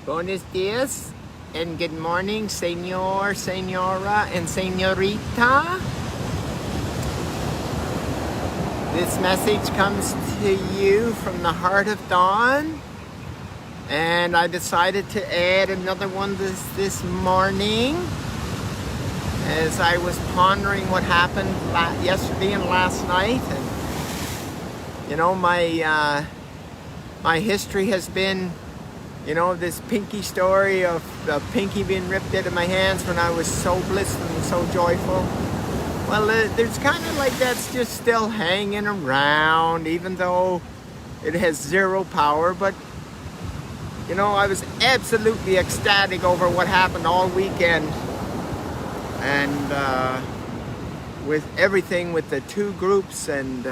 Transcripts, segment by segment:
Buenos dias and good morning, senor, senora, and senorita. This message comes to you from the heart of dawn, and I decided to add another one this morning as I was pondering what happened yesterday and last night. And you know, my history has been, you know, this pinky story of the pinky being ripped out of my hands when I was so blissful and so joyful. Well, there's kind of like that's just still hanging around, even though it has zero power. But, you know, I was absolutely ecstatic over what happened all weekend. And with everything, with the two groups, and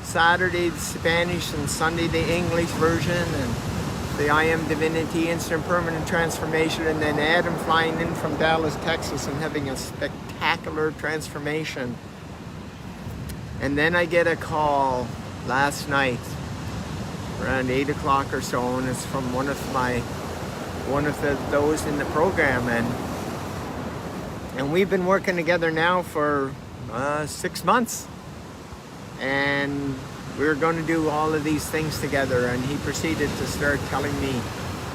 Saturday the Spanish and Sunday the English version, and the I Am Divinity Instant Permanent Transformation, and then Adam flying in from Dallas, Texas, and having a spectacular transformation. And then I get a call last night around 8 o'clock or so, and it's from one of those in the program, and we've been working together now for 6 months, and we're going to do all of these things together. And he proceeded to start telling me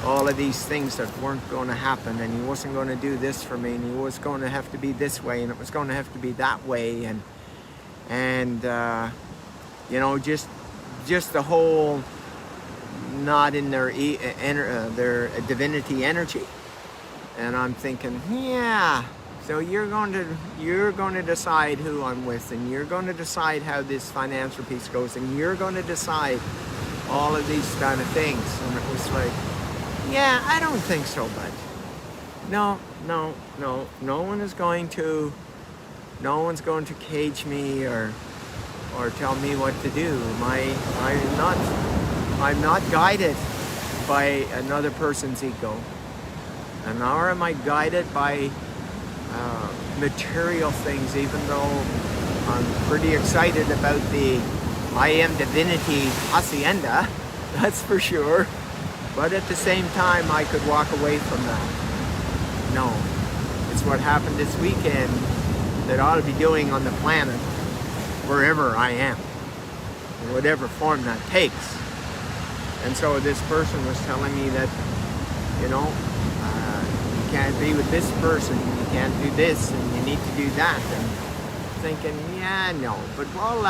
all of these things that weren't going to happen, and he wasn't going to do this for me, and he was going to have to be this way, and it was going to have to be that way, and you know, just the whole not in their divinity energy. And I'm thinking, yeah, so you're going to decide who I'm with, and you're going to decide how this financial piece goes, and you're going to decide all of these kind of things. And it was like, yeah, I don't think so, but no one's going to cage me or tell me what to do. I'm not guided by another person's ego, and nor am I guided by material things, even though I'm pretty excited about the I Am Divinity Hacienda, that's for sure. But at the same time, I could walk away from that. No, it's what happened this weekend that I ought to be doing on the planet, wherever I am, in whatever form that takes. And so this person was telling me that, you know, you can't be with this person, you can't do this, and you need to do that. And thinking, yeah, no. But what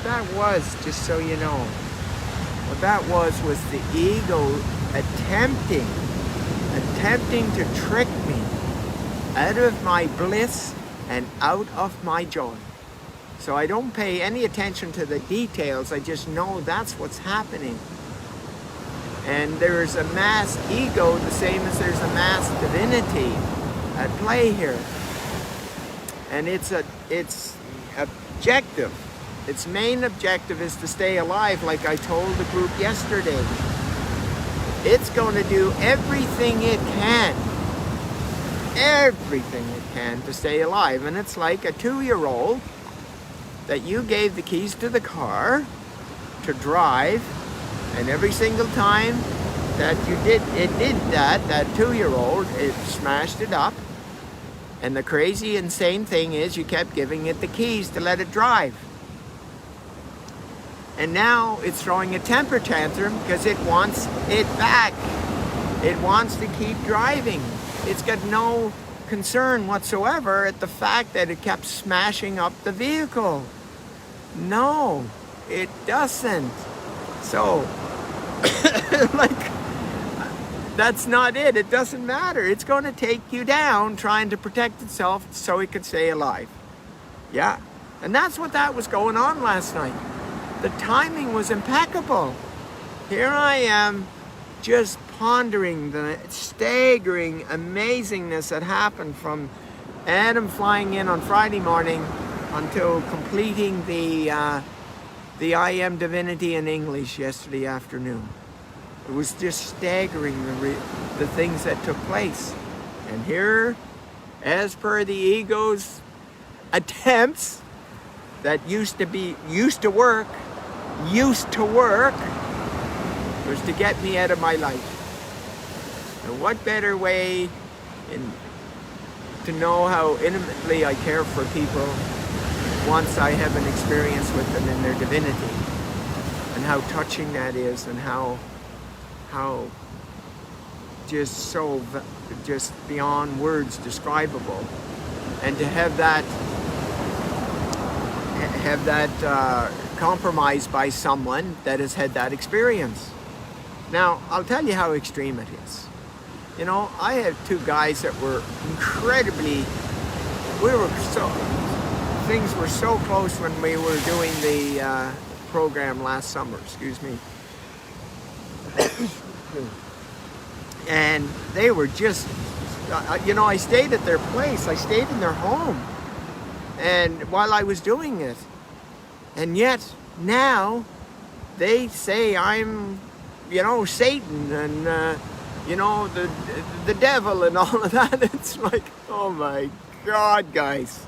that was, just so you know, what that was the ego attempting to trick me out of my bliss and out of my joy. So I don't pay any attention to the details, I just know that's what's happening. And there's a mass ego the same as there's a mass divinity at play here. And its objective, its main objective is to stay alive, like I told the group yesterday. It's going to do everything it can to stay alive. And it's like a 2-year-old that you gave the keys to the car to drive, and every single time that it did that 2-year-old, it smashed it up. And the crazy, insane thing is you kept giving it the keys to let it drive. And now it's throwing a temper tantrum because it wants it back. It wants to keep driving. It's got no concern whatsoever at the fact that it kept smashing up the vehicle. No, it doesn't. So, like, that's not it. It doesn't matter. It's going to take you down trying to protect itself so it could stay alive. Yeah. And that's what that was going on last night. The timing was impeccable. Here I am just pondering the staggering amazingness that happened from Adam flying in on Friday morning until completing the I Am Divinity in English yesterday afternoon. It was just staggering the things that took place. And here, as per the ego's attempts that used to work, was to get me out of my life. And what better way to know how intimately I care for people once I have an experience with them in their divinity, and how touching that is, and how just beyond words describable, and to have that compromised by someone that has had that experience. Now, I'll tell you how extreme it is. You know, I had two guys that were things were so close when we were doing the program last summer, excuse me. And they were just, I stayed at their place, I stayed in their home, and while I was doing it. And yet, now, they say I'm, Satan, and, the devil, and all of that. It's like, oh my God, guys,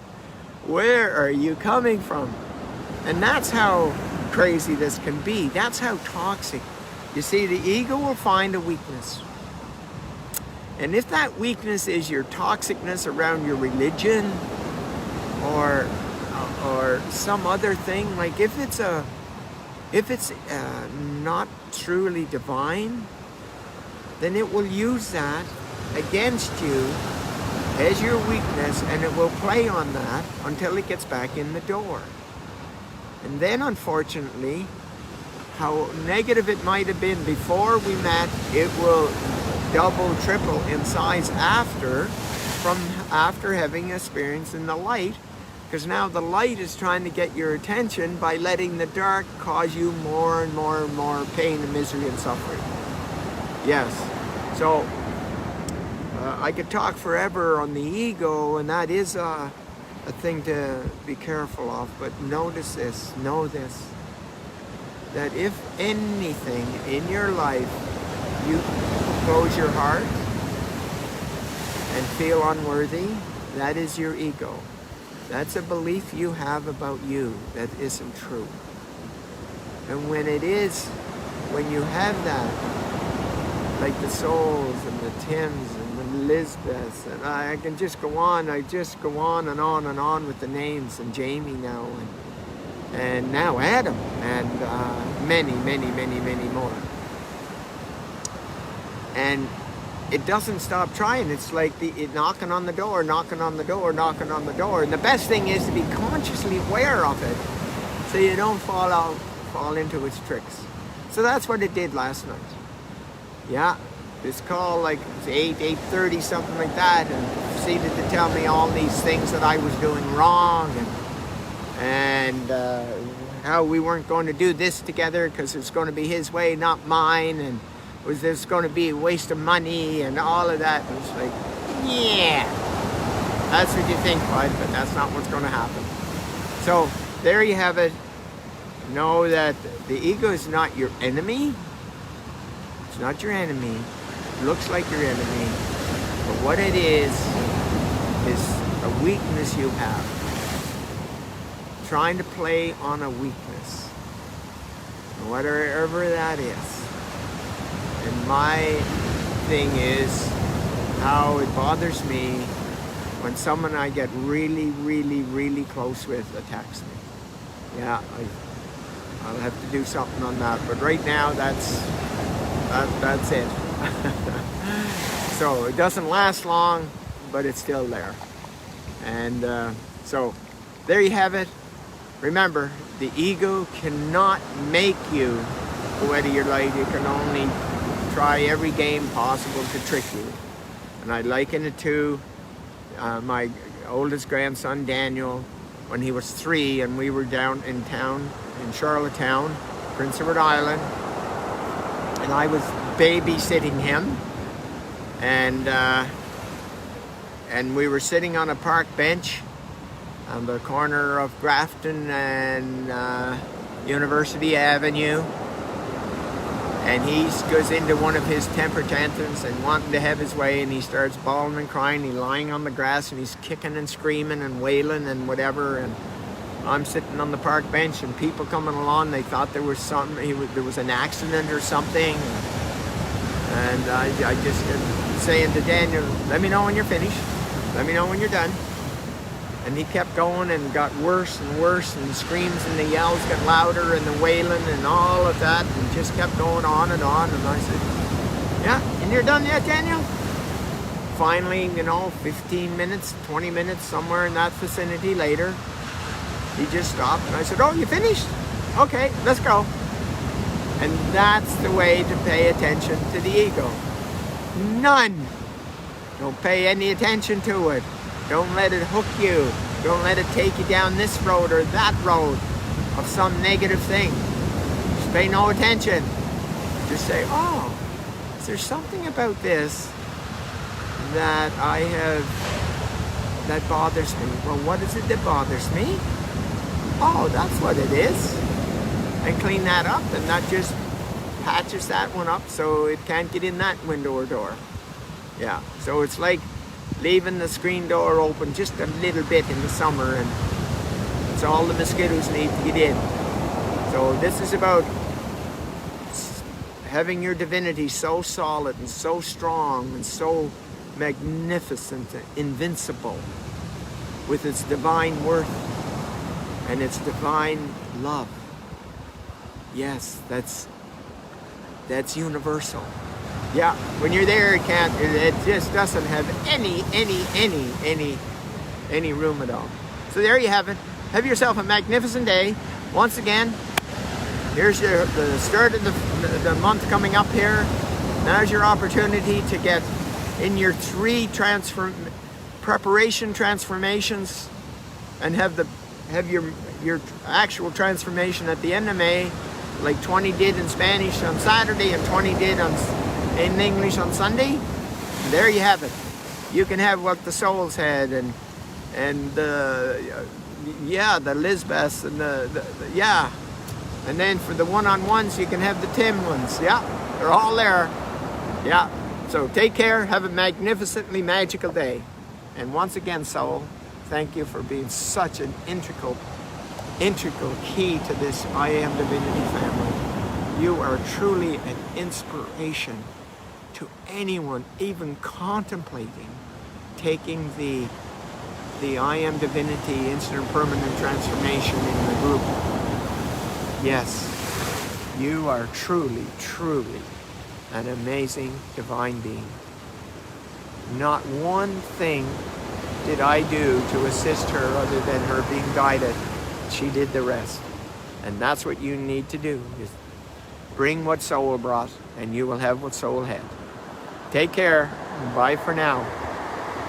where are you coming from? And that's how crazy this can be. That's how toxic. You see, the ego will find a weakness. And if that weakness is your toxicness around your religion, or some other thing, like if it's not truly divine, then it will use that against you as your weakness, and it will play on that until it gets back in the door. And then, unfortunately, how negative it might have been before we met, it will double, triple in size after having experience in the light, because now the light is trying to get your attention by letting the dark cause you more and more and more pain and misery and suffering. Yes. So I could talk forever on the ego, and that is a thing to be careful of, but know this, that if anything in your life you close your heart and feel unworthy, that is your ego. That's a belief you have about you that isn't true. And when you have that, like the Souls and the Tims and the Lisbeths, and I can just go on, and on and on with the names, and Jamie now, and now Adam, and many, many, many, many more. And it doesn't stop trying. It's like knocking on the door. And the best thing is to be consciously aware of it, so you don't fall into its tricks. So that's what it did last night. Yeah, this call, like 8:30, something like that, and proceeded to tell me all these things that I was doing wrong, and how we weren't going to do this together because it's going to be his way, not mine, and was this going to be a waste of money and all of that. And it's like, yeah, that's what you think, bud, but that's not what's going to happen. So there you have it. Know that the ego is not your enemy. It's not your enemy. It looks like your enemy. But what it is a weakness you have. Trying to play on a weakness. Whatever that is. And my thing is how it bothers me when someone I get really, really, really close with attacks me. Yeah, I'll have to do something on that. But right now, that's it. So it doesn't last long, but it's still there. And so there you have it. Remember, the ego cannot make you go out of your life. You can only try every game possible to trick you. And I liken it to my oldest grandson, Daniel, when he was 3, and we were down in town, in Charlottetown, Prince Edward Island, and I was babysitting him, and we were sitting on a park bench on the corner of Grafton and University Avenue. And he goes into one of his temper tantrums and wanting to have his way, and he starts bawling and crying. He's lying on the grass and he's kicking and screaming and wailing and whatever. And I'm sitting on the park bench, and people coming along, they thought there was something, there was an accident or something. And I just kept saying to Daniel, let me know when you're finished. Let me know when you're done. And he kept going and got worse and worse, and the screams and the yells got louder, and the wailing and all of that, and just kept going on. And I said, yeah, and you're done yet, Daniel? Finally, 15 minutes, 20 minutes, somewhere in that vicinity later, he just stopped, and I said, oh, you finished? Okay, let's go. And that's the way to pay attention to the ego. None. Don't pay any attention to it. Don't let it hook you. Don't let it take you down this road or that road of some negative thing. Just pay no attention. Just say, oh, is there something about this that I have that bothers me? Well, what is it that bothers me? Oh, that's what it is. And clean that up, and that just patches that one up so it can't get in that window or door. Yeah, so it's like leaving the screen door open just a little bit in the summer, and it's all the mosquitoes need to get in. So this is about having your divinity so solid and so strong and so magnificent and invincible, with its divine worth and its divine love. Yes, that's universal. Yeah, when you're there, it just doesn't have any room at all. So there you have it. Have yourself a magnificent day. Once again, here's the start of the month coming up here. Now's your opportunity to get in your 3 preparation transformations, and have your actual transformation at the end of May, like 20 did in Spanish on Saturday and 20 did in English on Sunday. And there you have it. You can have what the souls had, and the Lisbeths and the and then for the one-on-ones you can have the Tim ones. Yeah, they're all there. Yeah. So take care. Have a magnificently magical day. And once again, soul, thank you for being such an integral key to this I Am Divinity family. You are truly an inspiration to anyone even contemplating taking the I Am Divinity Instant Permanent Transformation in the group. Yes, you are truly an amazing divine being. Not one thing did I do to assist her other than her being guided. She did the rest. And that's what you need to do, is bring what Soul brought, and you will have what Soul had. Take care. Bye for now.